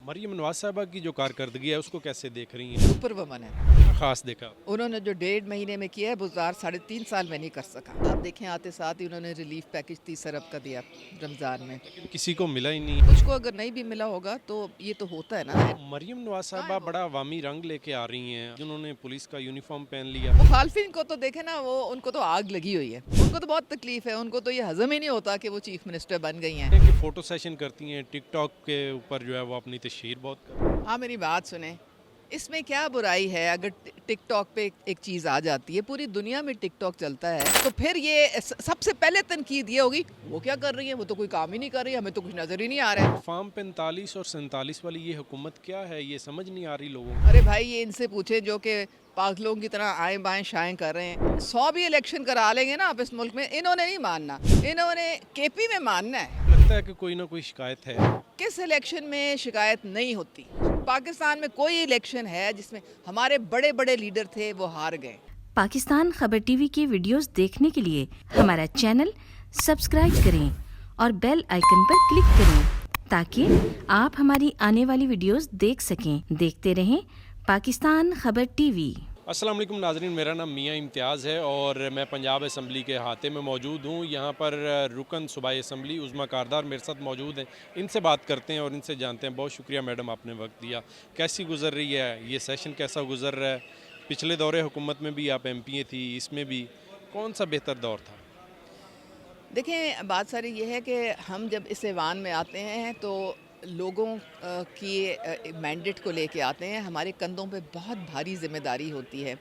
मरियम नवाज साहबा की जो कारकर्दगी है उसको कैसे देख रही हैं? सुपर वुमन है। क्या खास देखा? उन्होंने जो 1.5 महीने में किया है बुज़दार 3.5 साल में नहीं कर सका। आप देखें आते साथ ही उन्होंने रिलीफ पैकेज 30 अरब का दिया रमज़ान में। लेकिन किसी को मिला ही नहीं। कुछ को अगर नहीं भी मिला होगा तो ये तो होता है ना। मरियम नवाज साहबा बड़ा अवामी रंग लेके आ रही हैं, जिन्होंने पुलिस का यूनिफॉर्म पहन लिया। मुखालफिन को तो देखे ना, वो उनको तो आग लगी हुई है, उनको तो बहुत तकलीफ है, उनको तो ये हजम ही नहीं होता कि वो चीफ मिनिस्टर बन गई हैं। कि फोटो सेशन करती हैं टिकटॉक के ऊपर, जो है वो अपनी तशहीर बहुत कर रही हैं। हाँ, मेरी बात सुने, इसमें क्या बुराई है अगर टिकटॉक पे एक चीज़ आ जाती है, पूरी दुनिया में टिकटॉक चलता है, तो फिर ये सबसे पहले तनकीद ये होगी वो क्या कर रही है, वो तो कोई काम ही नहीं कर रही, हमें तो कुछ नज़र ही नहीं आ रहा है। फार्म 45 और 47 वाली ये हुकूमत क्या है, ये समझ नहीं आ रही लोगों को। अरे भाई, ये इनसे पूछे जो कि पागलों की तरह आए बाएं शाएं कर रहे हैं। 100 भी इलेक्शन करा लेंगे ना आप इस मुल्क में, इन्होंने नहीं मानना, इन्होंने केपी में मानना है। लगता है कि कोई ना कोई शिकायत है। किस इलेक्शन में शिकायत नहीं होती? पाकिस्तान में कोई इलेक्शन है जिसमें हमारे बड़े बड़े लीडर थे वो हार गए? पाकिस्तान खबर टीवी के वीडियोस देखने के लिए हमारा चैनल सब्सक्राइब करें और बेल आइकन पर क्लिक करें ताकि आप हमारी आने वाली वीडियोस देख सकें। देखते रहें पाकिस्तान खबर टीवी। अस्सलाम वालेकुम नाज़रीन, मेरा नाम मियां इम्तियाज़ है और मैं पंजाब असम्बली के अहाते में मौजूद हूँ। यहाँ पर रुकन सूबाई असम्बली उज़्मा कारदार मेरे साथ मौजूद हैं। इनसे बात करते हैं और इनसे जानते हैं। बहुत शुक्रिया मैडम, आपने वक्त दिया। कैसी गुजर रही है ये सेशन, कैसा गुजर रहा है? पिछले दौरे हुकूमत में भी आप MP थी, इसमें भी कौन सा बेहतर दौर था? देखें, बात सारी ये है कि हम जब इस ऐवान में आते हैं तो लोगों की मैंडेट को लेके आते हैं। हमारे कंधों पे बहुत भारी जिम्मेदारी होती है।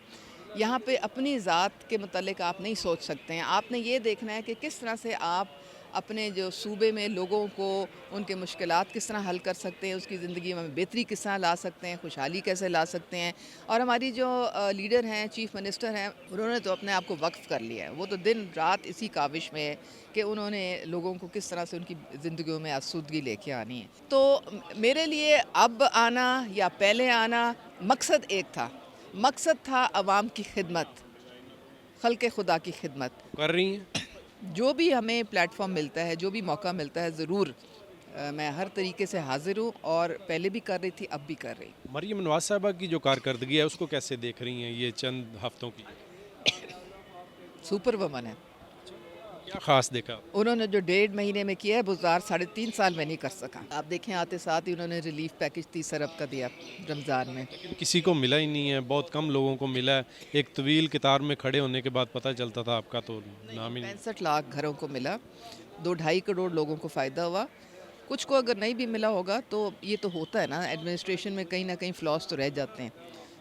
यहाँ पे अपनी ज़ात के मतलब आप नहीं सोच सकते हैं। आपने ये देखना है कि किस तरह से आप अपने जो सूबे में लोगों को उनके मुश्किलात किस तरह हल कर सकते हैं, उसकी ज़िंदगी में बेहतरी किस तरह ला सकते हैं, खुशहाली कैसे ला सकते हैं। और हमारी जो लीडर हैं, चीफ़ मिनिस्टर हैं, उन्होंने तो अपने आप को वक्फ़ कर लिया है। वो तो दिन रात इसी काविश में है कि उन्होंने लोगों को किस तरह से उनकी ज़िंदगियों में आसूदगी लेके आनी है। तो मेरे लिए अब आना या पहले आना, मकसद एक था। मकसद था अवाम की खिदमत, खल्क़े खुदा की खिदमत। कर रही हैं? जो भी हमें प्लेटफॉर्म मिलता है, जो भी मौका मिलता है, ज़रूर मैं हर तरीके से हाज़िर हूँ और पहले भी कर रही थी, अब भी कर रही हूँ। मरियम नवाज साहबा की जो कारकर्दगी है उसको कैसे देख रही हैं ये चंद हफ्तों की? सुपर वुमन है। क्या खास देखा? उन्होंने जो 1.5 महीने में किया है बुज़दार 3.5 साल में नहीं कर सका। आप देखें आते साथ ही उन्होंने रिलीफ पैकेज 30 अरब का दिया रमज़ान में। लेकिन किसी को मिला ही नहीं है, बहुत कम लोगों को मिला है। एक तवील कतार में खड़े होने के बाद पता चलता था आपका तो नाम ही नहीं। 65 लाख घरों को मिला, 2-2.5 करोड़ लोगों को फ़ायदा हुआ। कुछ को अगर नहीं भी मिला होगा तो ये तो होता है ना, एडमिनिस्ट्रेशन में कहीं ना कहीं फ्लॉस तो रह जाते हैं।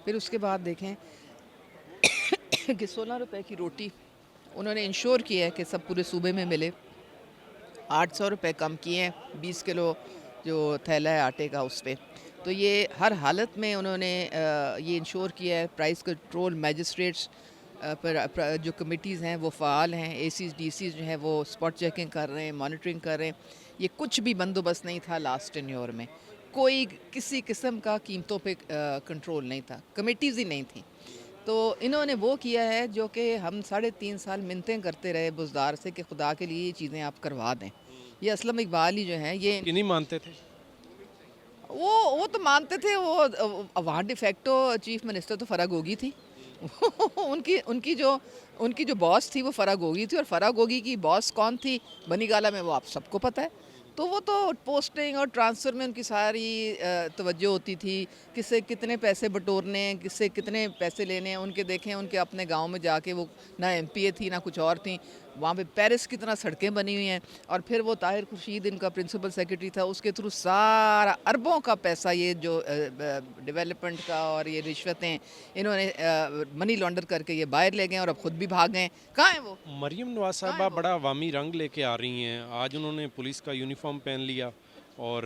फिर उसके बाद देखें कि 16 रुपए की रोटी उन्होंने इंश्योर किया है कि सब पूरे सूबे में मिले। 800 रुपये कम किए हैं 20 किलो जो थैला है आटे का उस पर। तो ये हर हालत में उन्होंने ये इंश्योर किया है। प्राइस कंट्रोल मैजिस्ट्रेट्स पर जो कमिटीज़ हैं वो फ़ाल हैं। ACs DCs जो हैं वो स्पॉट चेकिंग कर रहे हैं, मॉनिटरिंग कर रहे हैं। ये कुछ भी बंदोबस्त नहीं था लास्ट टेन्योर में, कोई किसी किस्म का कीमतों पे कंट्रोल नहीं था, कमिटीज़ ही नहीं थी। तो इन्होंने वो किया है जो कि हम 3.5 साल मिन्नतें करते रहे बुज़दार से कि खुदा के लिए ये चीज़ें आप करवा दें। ये असलम इकबाल ही जो हैं ये नहीं मानते थे। वो तो मानते थे। वो वहाँ डिफेक्टो चीफ मिनिस्टर तो फ़राग होगी थी। उनकी जो बॉस थी वो फ़राग होगी थी, और फ़राग होगी की बॉस कौन थी बनी गाला में, वो आप सबको पता है। तो वो तो पोस्टिंग और ट्रांसफ़र में उनकी सारी तवज्जो होती थी, किससे कितने पैसे बटोरने हैं, किससे कितने पैसे लेने हैं। उनके देखें, उनके अपने गांव में जाके वो ना MPA थी ना कुछ और थी, वहाँ पे पेरिस की तरह सड़कें बनी हुई हैं। और फिर वो ताहिर खुर्शीद इनका प्रिंसिपल सेक्रेटरी था, उसके थ्रू सारा अरबों का पैसा ये जो डेवलपमेंट का और ये रिश्वतें इन्होंने मनी लॉन्डर करके ये बाहर ले गए और अब ख़ुद भी भाग गए। कहाँ हैं वो? मरियम नवाज साहबा बड़ा अवामी रंग लेके आ रही हैं। आज उन्होंने पुलिस का यूनिफॉर्म पहन लिया और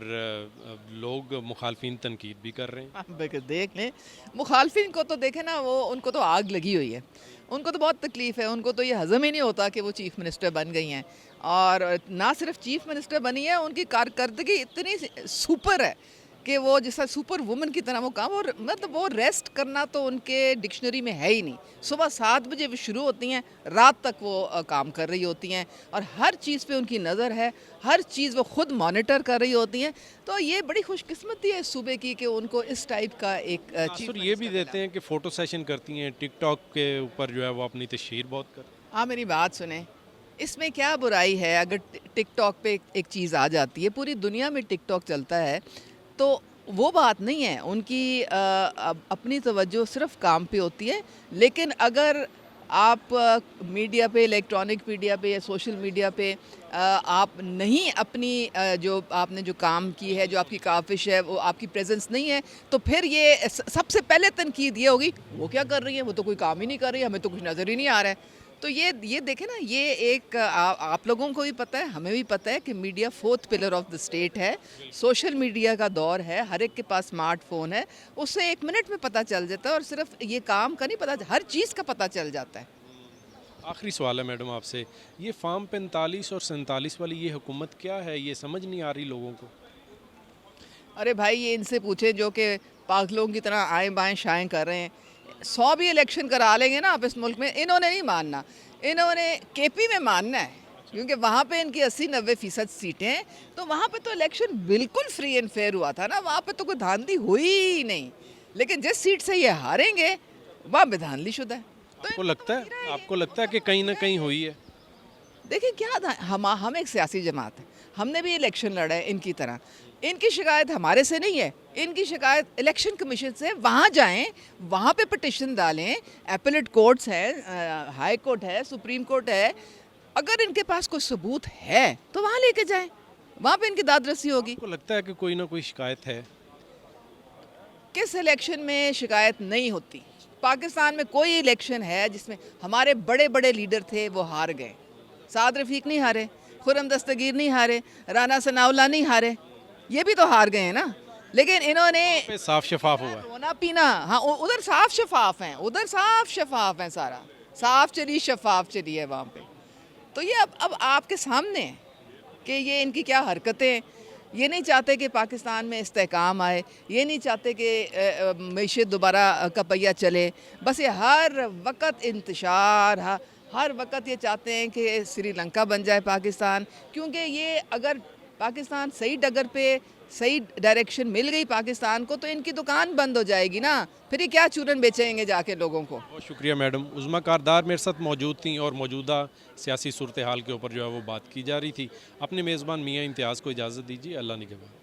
लोग मुखालफिन तनकीद भी कर रहे हैं। आप देख लें, मुखालफिन को तो देखें ना, वो उनको तो आग लगी हुई है, उनको तो बहुत तकलीफ है, उनको तो ये हजम ही नहीं होता कि वो चीफ मिनिस्टर बन गई हैं। और ना सिर्फ चीफ मिनिस्टर बनी है, उनकी कारकर्दगी इतनी सुपर है कि वो जैसा सुपर वुमन की तरह वो काम, और मतलब वो रेस्ट करना तो उनके डिक्शनरी में है ही नहीं। सुबह 7 बजे वो शुरू होती हैं, रात तक वो काम कर रही होती हैं, और हर चीज़ पे उनकी नज़र है, हर चीज़ वो खुद मॉनिटर कर रही होती हैं। तो ये बड़ी खुशकिस्मती है इस सूबे की कि उनको इस टाइप का एक तासुर ये भी देते हैं कि फ़ोटो सेशन करती हैं, टिकटॉक के ऊपर जो है वो अपनी तशहीर बहुत करती हैं। हाँ, मेरी बात सुने, इसमें क्या बुराई है? अगर टिकटॉक पे एक चीज़ आ जाती है, पूरी दुनिया में टिकटॉक चलता है, तो वो बात नहीं है। उनकी अपनी तवज्जो सिर्फ काम पे होती है। लेकिन अगर आप मीडिया पे, इलेक्ट्रॉनिक मीडिया पे या सोशल मीडिया पे आप नहीं अपनी जो आपने जो काम की है, जो आपकी काविश है, वो आपकी प्रेजेंस नहीं है, तो फिर ये सबसे पहले तनकीद ये होगी, वो क्या कर रही है, वो तो कोई काम ही नहीं कर रही है, हमें तो कुछ नज़र ही नहीं आ रहा है। तो ये देखें ना, ये एक आप लोगों को भी पता है, हमें भी पता है कि media 4th pillar of the state है। सोशल मीडिया का दौर है, हर एक के पास स्मार्टफोन है, उससे 1 मिनट में पता चल जाता है, और सिर्फ ये काम का नहीं पता, हर चीज़ का पता चल जाता है। आखिरी सवाल है मैडम आपसे, ये फार्म 45 और 47 वाली ये हुकूमत क्या है, ये समझ नहीं आ रही लोगों को। अरे भाई, ये इनसे पूछे जो कि पागलों की तरह आएँ बाएँ शाएँ कर रहे हैं। 100 भी इलेक्शन करा लेंगे ना आप इस मुल्क में, इन्होंने नहीं मानना। इन्होंने केपी में मानना है, क्योंकि वहाँ पे इनकी 80-90% सीटें हैं। तो वहाँ पे तो इलेक्शन बिल्कुल फ्री एंड फेयर हुआ था ना, वहाँ पे तो कोई धांधली हुई ही नहीं। लेकिन जिस सीट से ये हारेंगे, वहाँ पे धांधली शुदा है। तो आपको लगता है कि कहीं ना कहीं हुई है। देखिए क्या था, हम एक सियासी जमात है, हमने भी इलेक्शन लड़ा है इनकी तरह। इनकी शिकायत हमारे से नहीं है, इनकी शिकायत इलेक्शन कमीशन से। वहाँ जाएं, वहाँ पे पिटिशन डालें, एपेलेट कोर्ट्स हैं, हाई कोर्ट है, सुप्रीम कोर्ट है। अगर इनके पास कोई सबूत है तो वहाँ लेके जाएं, वहाँ पे इनकी दादरसी होगी। आपको लगता है कि कोई ना कोई शिकायत है? किस इलेक्शन में शिकायत नहीं होती? पाकिस्तान में कोई इलेक्शन है जिसमें हमारे बड़े बड़े लीडर थे वो हार गए? साद रफ़ीक नहीं हारे, खुर्रम दस्तगीर नहीं हारे, राना सनाउल्लाह नहीं हारे, ये भी तो हार गए हैं ना। लेकिन इन्होंने पे साफ शफाफ हुआ है। रोना पीना, हाँ उधर साफ शफाफ हैं, उधर साफ शफाफ हैं, सारा साफ चली शफाफ चली है वहाँ पे। तो ये अब आपके सामने है कि ये इनकी क्या हरकतें। ये नहीं चाहते कि पाकिस्तान में इस्तेहकाम आए, ये नहीं चाहते कि मीशत दोबारा का पहिया चले। बस ये हर वक्त इंतशार, हर वक्त ये चाहते हैं कि श्रीलंका बन जाए पाकिस्तान। क्योंकि ये अगर पाकिस्तान सही डगर पे, सही डायरेक्शन मिल गई पाकिस्तान को, तो इनकी दुकान बंद हो जाएगी ना, फिर ये क्या चूरन बेचेंगे जाके लोगों को। बहुत शुक्रिया मैडम। उज़्मा कारदार मेरे साथ मौजूद थी और मौजूदा सियासी सूरत हाल के ऊपर जो है वो बात की जा रही थी। अपने मेज़बान मियाँ इम्तियाज़ को इजाज़त दीजिए। अल्लाह निगहबान।